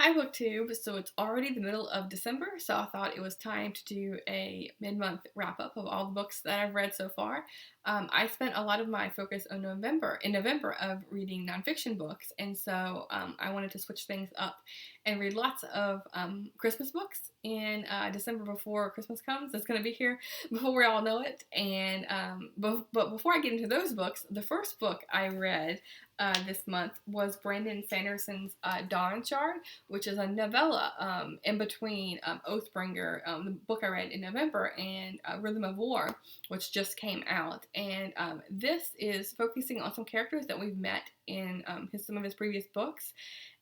Hi BookTube. So it's already the middle of December, so I thought it was time to do a mid-month wrap-up of all the books that I've read so far. I spent a lot of my focus on November of reading nonfiction books, and so I wanted to switch things up and read lots of Christmas books in December before Christmas comes. It's going to be here before we all know it. And but before I get into those books, the first book I read this month was Brandon Sanderson's Dawn Shard, which is a novella in between Oathbringer, the book I read in November, and Rhythm of War, which just came out. And this is focusing on some characters that we've met in some of his previous books.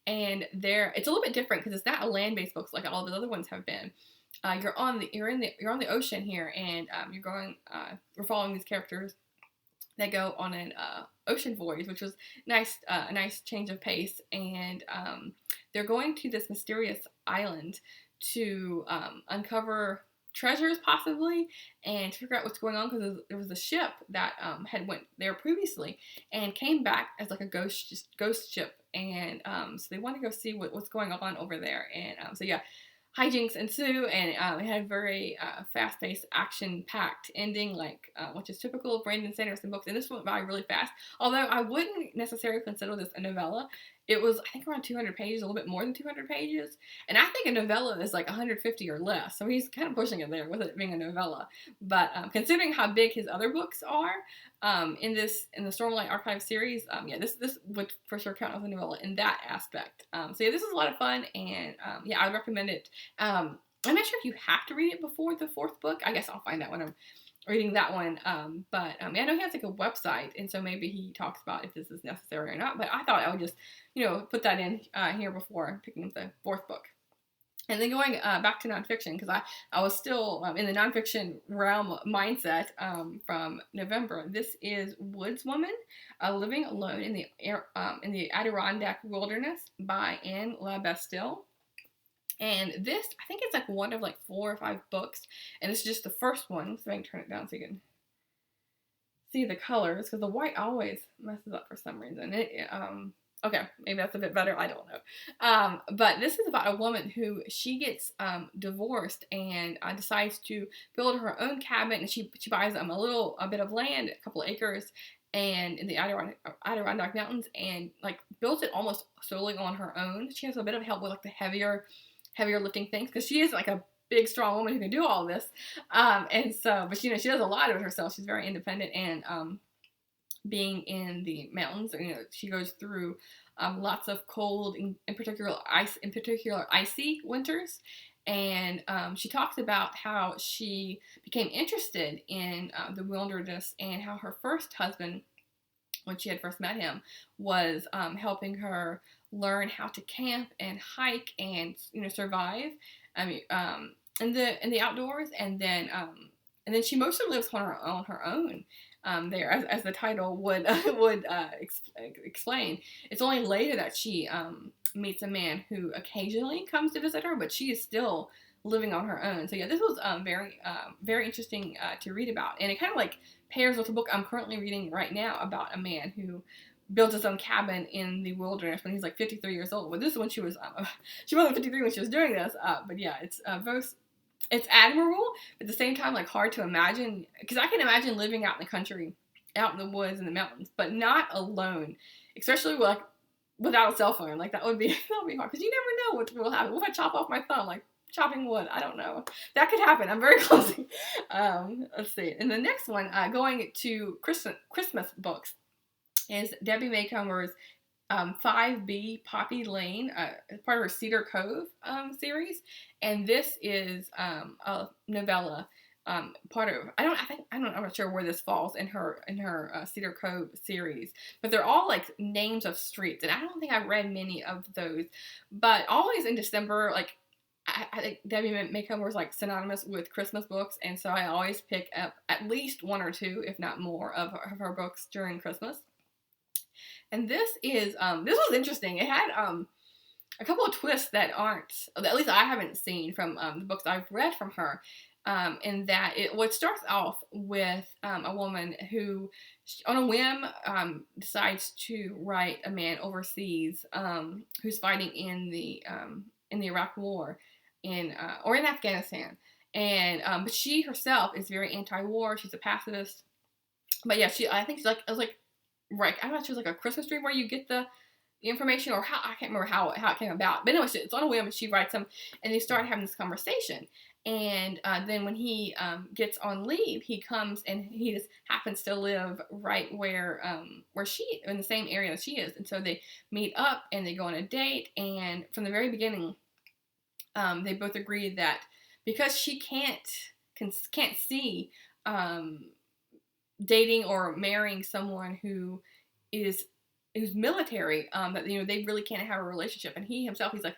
And it's a little bit different because it's not a land-based book like all of the other ones have been. You're on the ocean here, and we're following these characters that go on an ocean voyage, which was nice, a nice change of pace. And they're going to this mysterious island to uncover treasures, possibly, and to figure out what's going on, because there was a ship that had went there previously and came back as like a ghost ship. And so they want to go see what's going on over there. And so yeah, hijinks ensue, and it had a very fast-paced, action-packed ending, which is typical of Brandon Sanderson books. And this went by really fast. Although I wouldn't necessarily consider this a novella. It was, I think, around 200 pages, a little bit more than 200 pages. And I think a novella is like 150 or less. So he's kind of pushing it there with it being a novella. But considering how big his other books are in the Stormlight Archive series, yeah, this would for sure count as a novella in that aspect. So yeah, this is a lot of fun, and yeah, I would recommend it. I'm not sure if you have to read it before the fourth book. I guess I'll find out when I'm reading that one. But yeah, I know he has like a website, and so maybe he talks about if this is necessary or not. But I thought I would just, put that in here before picking up the fourth book. And then going back to nonfiction, because I was still in the nonfiction realm mindset from November. This is Woodswoman, Living Alone in the Adirondack Wilderness by Anne LaBastille. And this, I think it's like one of like 4 or 5 books, and it's just the first one. So I can turn it down so you can see the colors, because the white always messes up for some reason. Okay, maybe that's a bit better. I don't know. But this is about a woman who she gets divorced and decides to build her own cabin, and she buys a bit of land, a couple of acres, and in the Adirondack Mountains, and like builds it almost solely on her own. She has a bit of help with like the heavier lifting things, because she is like a big, strong woman who can do all this. And so, but she does a lot of it herself. She's very independent, and being in the mountains, she goes through lots of cold, in particular icy winters. And she talks about how she became interested in the wilderness, and how her first husband, when she had first met him, was helping her learn how to camp and hike and survive. In the outdoors, and then she mostly lives on her own. There, as the title would explain. It's only later that she meets a man who occasionally comes to visit her, but she is still living on her own. So yeah, this was very interesting to read about, and it kind of like pairs with the book I'm currently reading right now about a man who built his own cabin in the wilderness when he's like 53 years old. Well, this is when she wasn't 53 when she was doing this. But yeah, it's admirable, but at the same time, like, hard to imagine, because I can imagine living out in the country, out in the woods and the mountains, but not alone, especially without a cell phone. Like, that would be hard, because you never know what will happen. What if I chop off my thumb, like chopping wood? I don't know. That could happen. I'm very clumsy. Let's see. And the next one, going to Christmas books, is Debbie Maycomer's 5B Poppy Lane, part of her Cedar Cove series, and this is a novella. I'm not sure where this falls in her Cedar Cove series, but they're all like names of streets, and I don't think I've read many of those. But always in December, like, I think Debbie Maycomer was like synonymous with Christmas books, and so I always pick up at least 1 or 2, if not more, of her books during Christmas. And this was interesting. It had a couple of twists that aren't, at least I haven't seen from the books I've read from her. in that it starts off with a woman who, on a whim, decides to write a man overseas who's fighting in the Iraq War, or in Afghanistan, and but she herself is very anti-war. She's a pacifist, but yeah, I think she's like, I was like, right, I'm not sure, like a Christmas tree where you get the information, or how, I can't remember how it came about. But anyway, it's on a whim, and she writes them, and they start having this conversation. And then when he gets on leave, he comes and he just happens to live right where she, in the same area as she is, and so they meet up and they go on a date. And from the very beginning, they both agree that because she can't see dating or marrying someone who's military, that they really can't have a relationship. And he himself, he's like,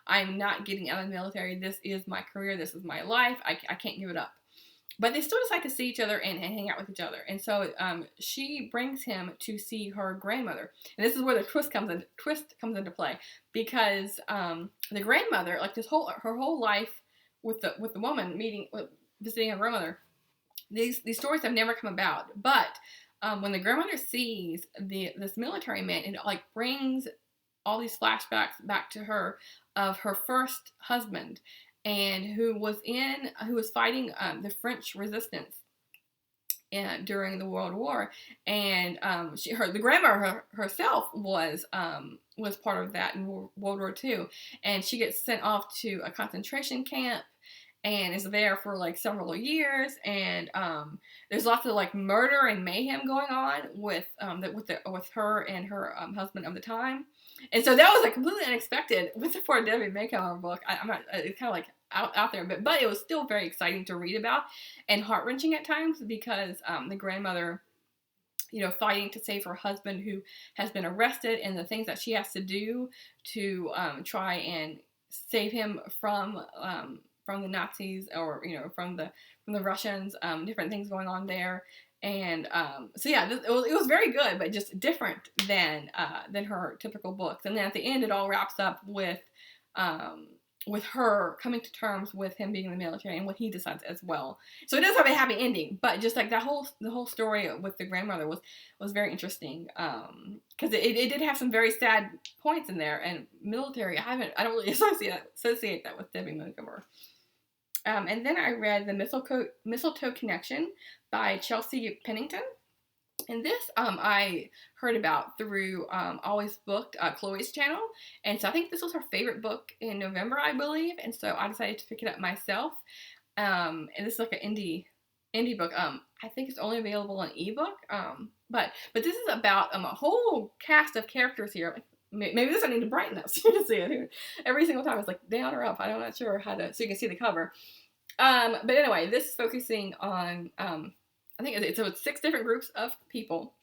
I'm not getting out of the military. This is my career. This is my life. I can't give it up. But they still decide to see each other and hang out with each other. And so she brings him to see her grandmother. And this is where the twist comes into play, because the grandmother, like her whole life with the woman visiting her grandmother, these stories have never come about. But when the grandmother sees this military man, it like brings all these flashbacks back to her of her first husband, and who was fighting the French resistance during the World War. And the grandmother herself was part of that in World War II, and she gets sent off to a concentration camp and is there for like several years. And there's lots of like murder and mayhem going on with her and her husband of the time. And so that was like completely unexpected for a Debbie Maycomer book. It's kind of like out there, but it was still very exciting to read about, and heart-wrenching at times, because the grandmother, fighting to save her husband who has been arrested, and the things that she has to do to try and save him from the Nazis, or from the Russians, different things going on there. And so yeah, it was very good, but just different than her typical books. And then at the end, it all wraps up with her coming to terms with him being in the military and what he decides as well. So it does have a happy ending, but just like the whole story with the grandmother was very interesting, because it did have some very sad points in there. And military, I don't really associate that with Debbie Montgomery. And then I read the Mistletoe Connection by Chelsea Pennington. And this I heard about through Always Booked, Chloe's channel. And so I think this was her favorite book in November, I believe. And so I decided to pick it up myself. And this is like an indie book. I think it's only available on ebook. But this is about a whole cast of characters here. Maybe this I need to brighten up so you can see it. Every single time it's like down or up. I'm not sure how to, so you can see the cover. But anyway, this is focusing on, I think it's 6 different groups of people,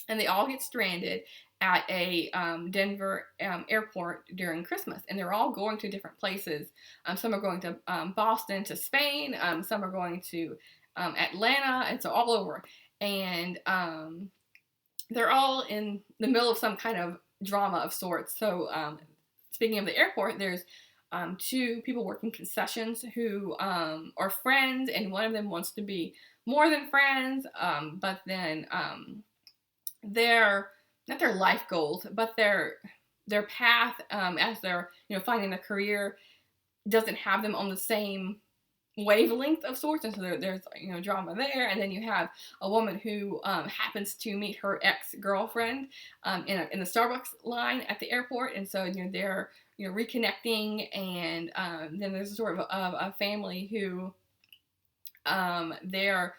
and they all get stranded at a Denver airport during Christmas, and they're all going to different places. Some are going to Boston, to Spain. Some are going to Atlanta, and so all over. And they're all in the middle of some kind of drama of sorts. So speaking of the airport, there's 2 people working concessions who are friends, and one of them wants to be more than friends, but then their, not their life goals, but their path as they're finding a career doesn't have them on the same wavelength of sorts, and so there's drama there. And then you have a woman who happens to meet her ex-girlfriend in the Starbucks line at the airport, and so they're reconnecting. And then there's sort of a family who the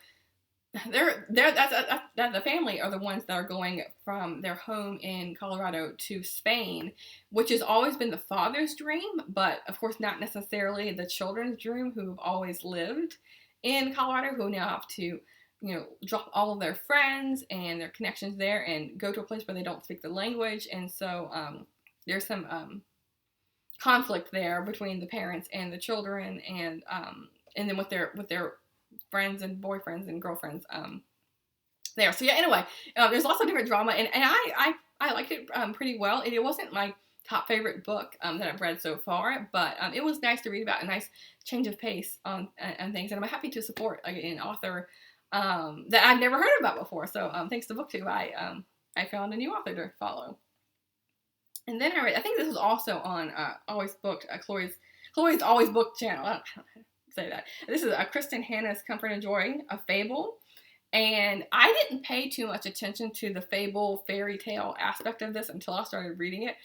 family are the ones that are going from their home in Colorado to Spain, which has always been the father's dream, but of course not necessarily the children's dream, who have always lived in Colorado, who now have to drop all of their friends and their connections there and go to a place where they don't speak the language. And so there's some conflict there between the parents and the children, and then with their friends and boyfriends and girlfriends there. So yeah, anyway, there's lots of different drama, and I liked it pretty well. It wasn't my top favorite book that I've read so far, but it was nice to read about a nice change of pace on and things, and I'm happy to support an author that I've never heard about before. So thanks to BookTube, I found a new author to follow. And then I think this was also on Always Booked, Chloe's Always Booked channel. I don't know how to say that. This is Kristen Hanna's Comfort and Joy, a Fable. And I didn't pay too much attention to the fable fairy tale aspect of this until I started reading it.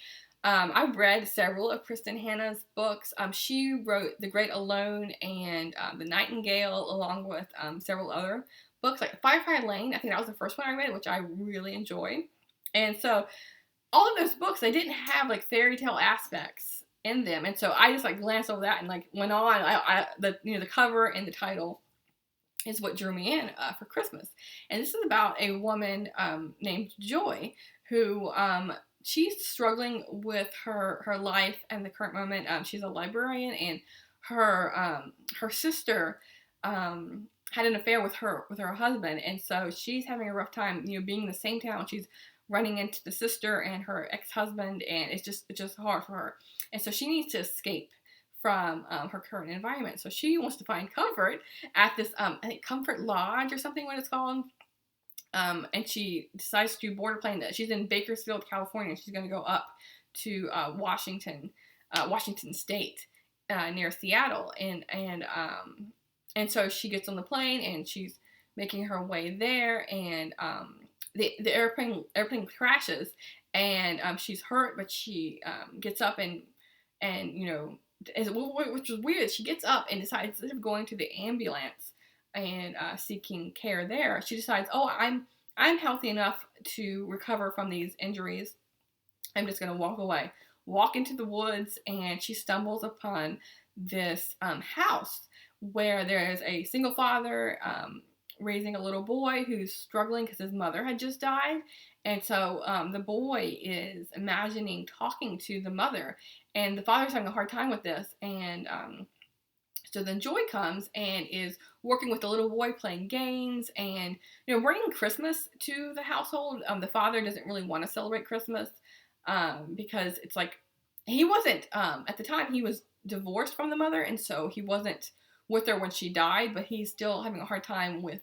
I've read several of Kristen Hanna's books. She wrote The Great Alone and The Nightingale, along with several other books, like Firefly Lane. I think that was the first one I read, which I really enjoyed. And so all of those books, they didn't have like fairy tale aspects in them, and so I just like glanced over that and like went on. The cover and the title is what drew me in for Christmas, and this is about a woman named Joy who she's struggling with her life and the current moment. She's a librarian, and her sister had an affair with her husband, and so she's having a rough time, being in the same town. She's running into the sister and her ex-husband, and it's just hard for her. And so she needs to escape from her current environment. So she wants to find comfort at this, I think, Comfort Lodge or something, what it's called. And she decides to board a plane. She's in Bakersfield, California. She's going to go up to Washington State, near Seattle. And so she gets on the plane, and she's making her way there, and the airplane crashes, and she's hurt, but she gets up and which was weird. She gets up and decides, instead of going to the ambulance and seeking care there, she decides, oh, I'm healthy enough to recover from these injuries. I'm just going to walk into the woods, and she stumbles upon this house where there is a single father raising a little boy who's struggling because his mother had just died. And so the boy is imagining talking to the mother, and the father's having a hard time with this. And so then Joy comes and is working with the little boy, playing games and bringing Christmas to the household. The father doesn't really want to celebrate Christmas because it's like he wasn't at the time, he was divorced from the mother, and so he wasn't with her when she died, but he's still having a hard time with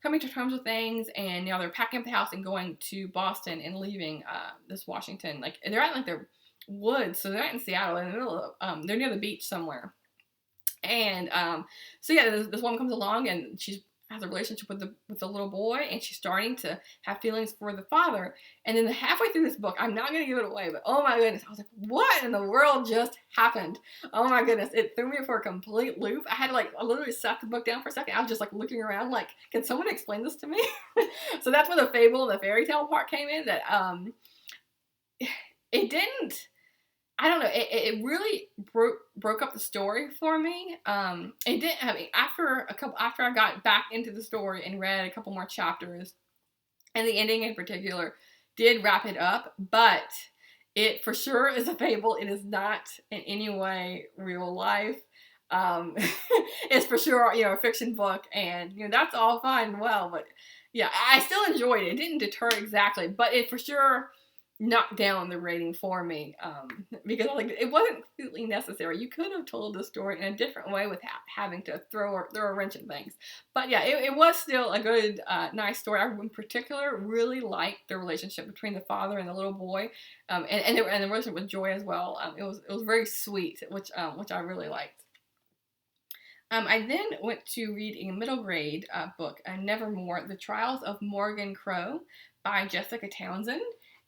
coming to terms with things. And now they're packing up the house and going to Boston and leaving this Washington. Like, they're at like their woods, so they're not in Seattle. They're in the middle of they're near the beach somewhere. And so yeah, this woman comes along, and she has a relationship with the little boy, and she's starting to have feelings for the father. And then halfway through this book, I'm not going to give it away, but oh my goodness, I was like, what in the world just happened? Oh my goodness, it threw me for a complete loop. I had to I literally sat the book down for a second. I was just like looking around like, can someone explain this to me? So that's where the fable and the fairy tale part came in, that it didn't, I don't know, it really broke up the story for me. It didn't, I mean, after I got back into the story and read a couple more chapters, and the ending in particular did wrap it up, but it for sure is a fable. It is not in any way real life. It's for sure, a fiction book, and that's all fine and well, but yeah, I still enjoyed it. It didn't deter exactly, but it for sure knocked down the rating for me, because it wasn't completely necessary. You could have told the story in a different way with having to throw a wrench at things. But yeah, it was still a good, nice story. I in particular really liked the relationship between the father and the little boy, and the relationship with Joy as well. It was very sweet, which I really liked. I then went to read a middle grade book, Nevermoor, The Trials of Morgan Crow by Jessica Townsend.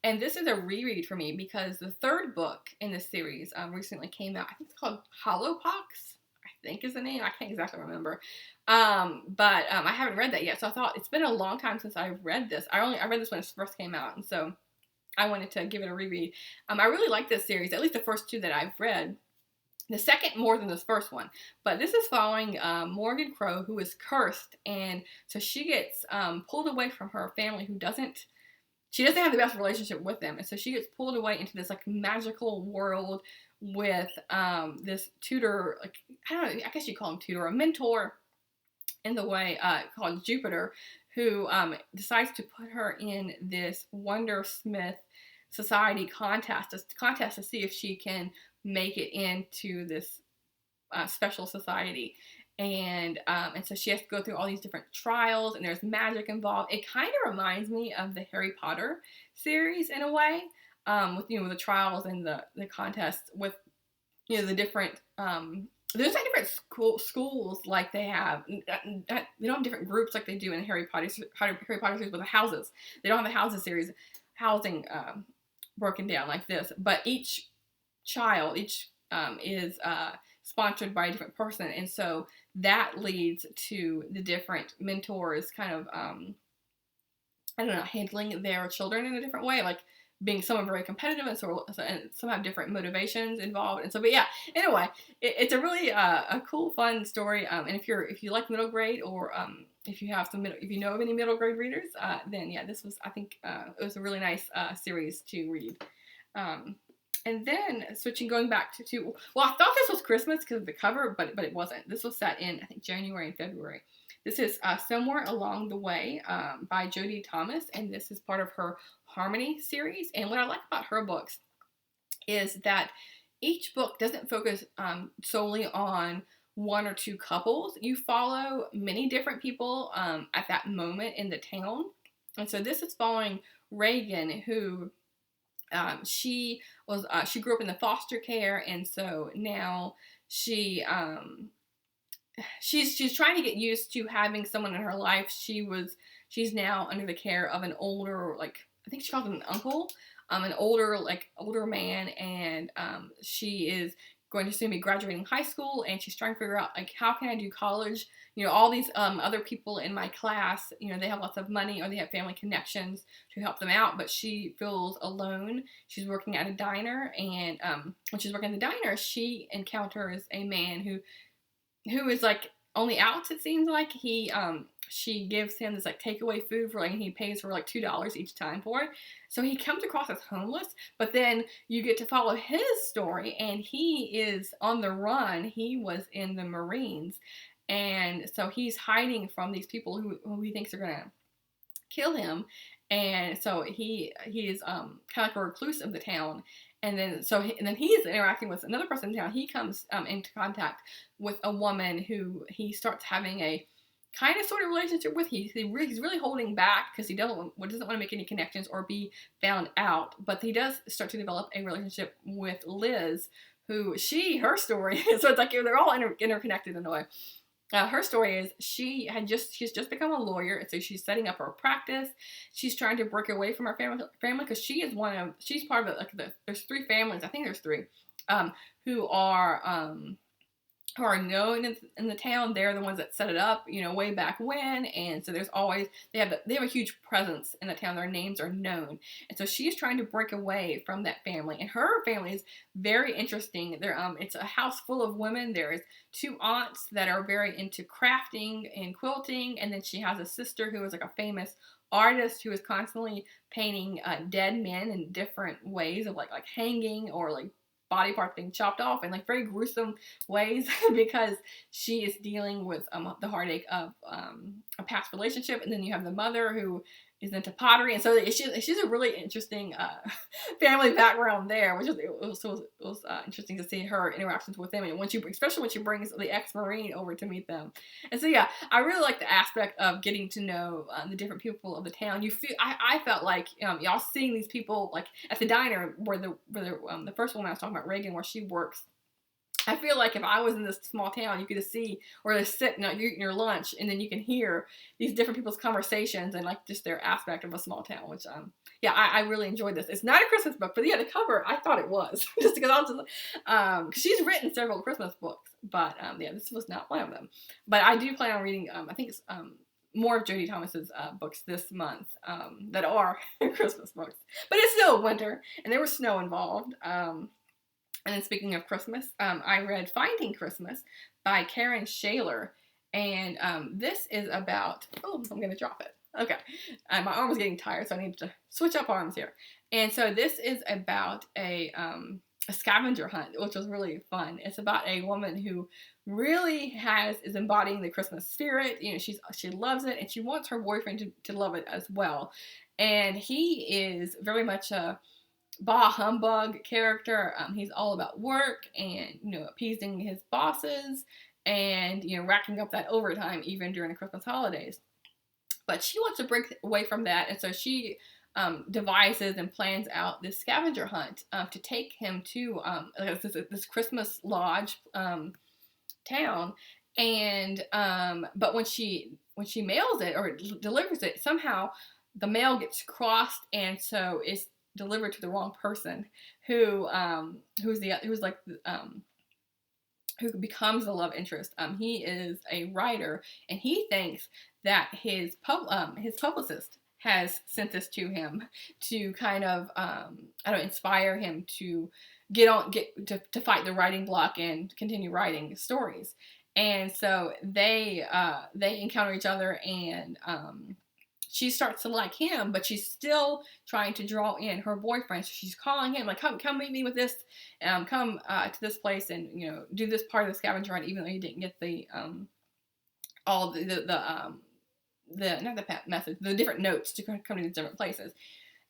And this is a reread for me because the third book in the series recently came out. I think it's called Hollowpox, I think is the name. I can't exactly remember. But I haven't read that yet. So I thought, it's been a long time since I've read this. I read this when it first came out. And so I wanted to give it a reread. I really like this series, at least the first two that I've read. The second more than this first one. But this is following Morgan Crow, who is cursed. And so she gets pulled away from her family, she doesn't have the best relationship with them, and so she gets pulled away into this magical world with this tutor, I don't know, I guess you call him tutor, a mentor in the way, called Jupiter, who decides to put her in this wondersmith society contest to see if she can make it into this special society. And so she has to go through all these different trials, and there's magic involved. It kind of reminds me of the Harry Potter series in a way, with the trials and the contests with the different there's like different schools like they have. They don't have different groups like they do in Harry Potter series with the houses. They don't have the houses series housing broken down like this, but each child is sponsored by a different person, and so that leads to the different mentors kind of I don't know, handling their children in a different way, like being some very competitive, and some have different motivations involved. And so, but yeah, anyway, it's a really a cool, fun story. And if you like middle grade, or if you know of any middle grade readers, then yeah, this was, I think, it was a really nice series to read. And then going back to well, I thought this was Christmas because of the cover, but it wasn't. This was set in, I think, January and February. This is Somewhere Along the Way by Jodie Thomas, and this is part of her Harmony series. And what I like about her books is that each book doesn't focus solely on one or two couples. You follow many different people at that moment in the town. And so this is following Reagan, who she grew up in the foster care, and so now she's trying to get used to having someone in her life. She's now under the care of an older, like, I think she calls him an uncle, an older man, and she is going to soon be graduating high school, and she's trying to figure out, like, how can I do college? All these other people in my class, they have lots of money or they have family connections to help them out, but she feels alone. She's working at a diner, and when she's working at the diner, she encounters a man who is like on the outs. It seems like she gives him this like takeaway food for and he pays her like $2 each time for it. So he comes across as homeless, but then you get to follow his story, and he is on the run. He was in the Marines, and so he's hiding from these people who he thinks are gonna kill him, and so he is kind of like a recluse of the town. And then he's interacting with another person in town. He comes into contact with a woman who he starts having a kind of sort of relationship with. He's really holding back because he doesn't want to make any connections or be found out. But he does start to develop a relationship with Liz, who her story, so it's like they're all interconnected in a way. Her story is she's just become a lawyer, and so she's setting up her practice. She's trying to break away from her family because she's part of there's three families, I think there's three, who are known in the town. They're the ones that set it up, way back when, and so there's always they have a huge presence in the town. Their names are known, and so she's trying to break away from that family. And her family is very interesting. It's a house full of women. There's two aunts that are very into crafting and quilting, and then she has a sister who is like a famous artist who is constantly painting dead men in different ways of like hanging or like body parts being chopped off in like very gruesome ways because she is dealing with the heartache of a past relationship. And then you have the mother who is into pottery, and so she's a really interesting family background there, which was interesting to see her interactions with them, and especially when she brings the ex-Marine over to meet them. And so yeah, I really like the aspect of getting to know the different people of the town. I felt like y'all seeing these people like at the diner where the first woman I was talking about, Reagan, where she works. I feel like if I was in this small town, you could see where they're sitting, you're eating your lunch, and then you can hear these different people's conversations and like just their aspect of a small town, which I really enjoyed this. It's not a Christmas book, but yeah, the cover, I thought it was just because cause she's written several Christmas books, but yeah, this was not one of them. But I do plan on reading, I think it's more of Jodie Thomas's books this month that are Christmas books, but it's still winter and there was snow involved. And then speaking of Christmas, I read Finding Christmas by Karen Shaler. And this is about, I'm going to drop it. Okay. My arm was getting tired, so I need to switch up arms here. And so this is about a scavenger hunt, which was really fun. It's about a woman who really is embodying the Christmas spirit. She loves it, and she wants her boyfriend to love it as well. And he is very much bah humbug character. He's all about work and, you know, appeasing his bosses and, you know, racking up that overtime even during the Christmas holidays. But she wants to break away from that, and so she devises and plans out this scavenger hunt to take him to this Christmas lodge town. And but when she mails it or delivers it, somehow the mail gets crossed, and so it's delivered to the wrong person who's like who becomes the love interest. He is a writer, and he thinks that his publicist has sent this to him to kind of inspire him to to fight the writing block and continue writing stories. And so they encounter each other, and she starts to like him, but she's still trying to draw in her boyfriend. So she's calling him like, come meet me with this, come to this place and, you know, do this part of the scavenger hunt, even though you didn't get the all the not the message, the different notes to come to these different places.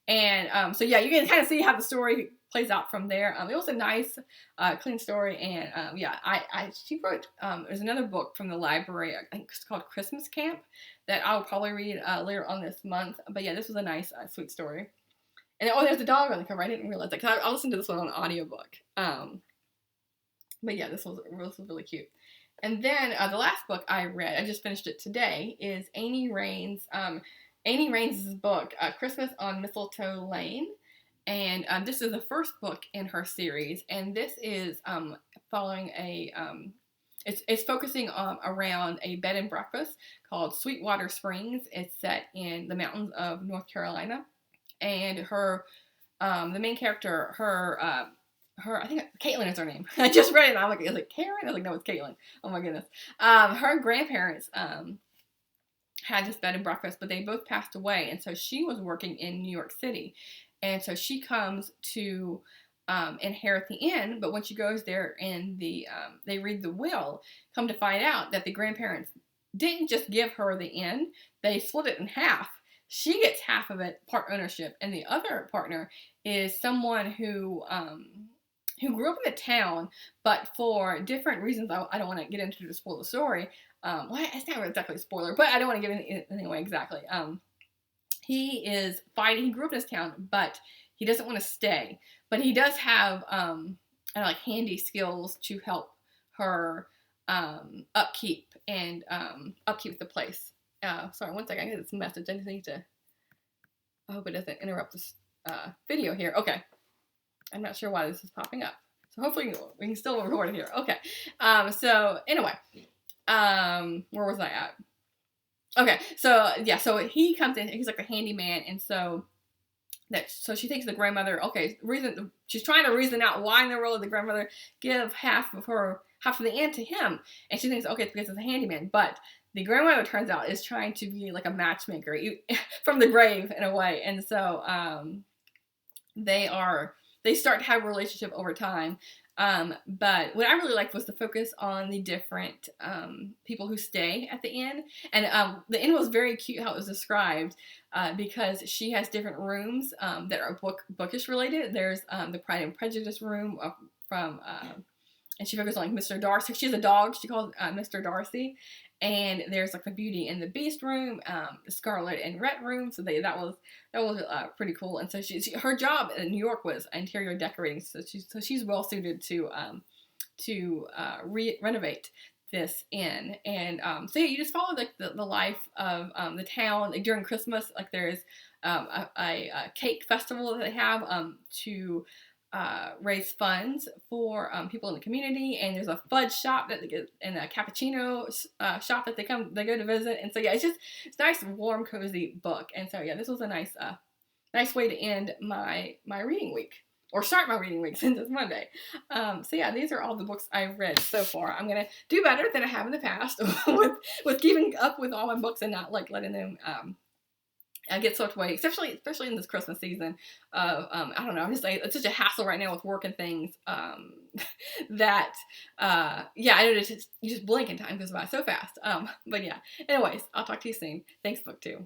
And so yeah, you can kind of see how the story plays out from there. It was a nice, clean story, and yeah, she wrote. There's another book from the library, I think it's called Christmas Camp, that I'll probably read later on this month. But yeah, this was a nice, sweet story. And oh, there's a dog on the cover. I didn't realize that because I listened to this one on audiobook. But yeah, this was really cute. And then the last book I read, I just finished it today, is Annie Raines' book, Christmas on Mistletoe Lane. And this is the first book in her series, and this is following it's focusing around a bed and breakfast called Sweetwater Springs. It's set in the mountains of North Carolina, and the main character, I think Caitlin is her name. I just read it, and I was like, Karen? I was like, no, it's Caitlin. Oh my goodness. Her grandparents had this bed and breakfast, but they both passed away, and so she was working in New York City, and so she comes to inherit the inn. But when she goes there and they read the will, come to find out that the grandparents didn't just give her the inn; they split it in half. She gets half of it, part ownership, and the other partner is someone who grew up in the town, but for different reasons, I don't want to get into to spoil the story. Well, it's not exactly a spoiler, but I don't want to give anything away exactly. He is fighting. He grew up in this town, but he doesn't want to stay. But he does have like handy skills to help her upkeep the place. Sorry, one second. I get this message. I just need to. I hope it doesn't interrupt this video here. Okay. I'm not sure why this is popping up. So hopefully we can still record it here. Okay. So anyway, where was I at? Okay. So yeah, so he comes in, he's like a handyman, and so she thinks the grandmother, okay, she's trying to reason out why in the world did the grandmother give half of the inn to him, and she thinks, okay, it's because it's a handyman, but the grandmother, turns out, is trying to be like a matchmaker from the grave in a way, and so they start to have a relationship over time. But what I really liked was the focus on the different people who stay at the inn. And the inn was very cute how it was described because she has different rooms that are bookish related. There's the Pride and Prejudice room and she focuses on like Mr. Darcy. She has a dog she calls Mr. Darcy. And there's like the Beauty and the Beast room, the Scarlet and Rhett room. So that was pretty cool. And so her job in New York was interior decorating. So she's well suited to renovate this inn. And so yeah, you just follow like the life of the town. Like during Christmas, like there's a cake festival that they have to raise funds for people in the community, and there's a fudge shop that they get, and a cappuccino shop that they go to visit. And so yeah, it's nice, warm, cozy book. And so yeah, this was a nice way to end my reading week, or start my reading week since it's Monday. So yeah, these are all the books I've read so far. I'm gonna do better than I have in the past with keeping up with all my books and not like letting them I get swept away, especially in this Christmas season. I don't know. I'm just like, it's such a hassle right now with work and things that yeah, I know you just blink and time goes by so fast. But yeah. Anyways, I'll talk to you soon. Thanks, book 2.